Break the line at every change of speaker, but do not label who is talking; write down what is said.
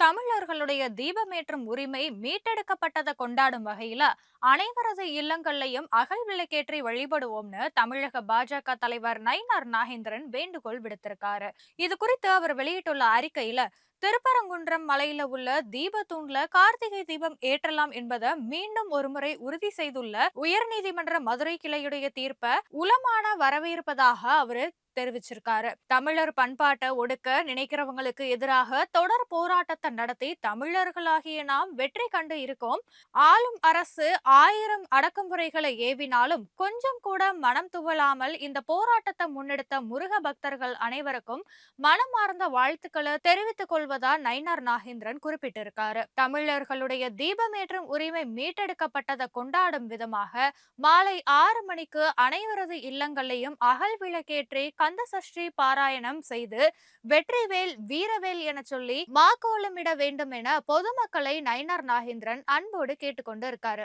தமிழர்களுடைய தீபமேற்றும் உரிமை மீட்டெடுக்கப்பட்டதை கொண்டாடும் வகையில அனைவரது இல்லங்கள்லயும் அகல் விளக்கேற்றி வழிபடுவோம்னு தமிழக பாஜக தலைவர் நயினார் நாகேந்திரன் வேண்டுகோள் விடுத்திருக்காரு. இது குறித்து அவர் வெளியிட்டுள்ள அறிக்கையில திருப்பரங்குன்றம் மலையில உள்ள தீபத்தூண்ல கார்த்திகை தீபம் ஏற்றலாம் என்பதை மீண்டும் ஒருமுறை உறுதி செய்துள்ள உயர்நீதிமன்ற மதுரை கிளையுடைய தீர்ப்பை உளமான வரவேற்பதாக அவரு தெரிவிச்சிருக்காரு. தமிழர் பண்பாட்டை ஒடுக்க நினைக்கிறவங்களுக்கு எதிராக தொடர் போராட்டத்தை நடத்தி தமிழர்களாகிய நாம் வெற்றி கண்டு இருக்கோம். ஆளும் அரசு 1000 அடக்குமுறைகளை ஏவினாலும் கொஞ்சம் கூட மனம் துவளாமல் இந்த போராட்டத்தை முன்னெடுத்த முருக பக்தர்கள் அனைவருக்கும் மனமார்ந்த வாழ்த்துக்களை தெரிவித்துக் கொள்வதா நயினார் நாகேந்திரன் குறிப்பிட்டிருக்காரு. தமிழர்களுடைய தீபமேற்றும் உரிமை மீட்டெடுக்கப்பட்டதை கொண்டாடும் விதமாக மாலை 6 மணிக்கு அனைவரது இல்லங்களையும் அகல் விளக்கேற்றி கந்த சஷ்டி பாராயணம் செய்து வெற்றிவேல் வீரவேல் என சொல்லி மாக்கோலமிட வேண்டும் என பொதுமக்களை நயினார் நாகேந்திரன் அன்போடு கேட்டுக்கொண்டு இருக்காரு.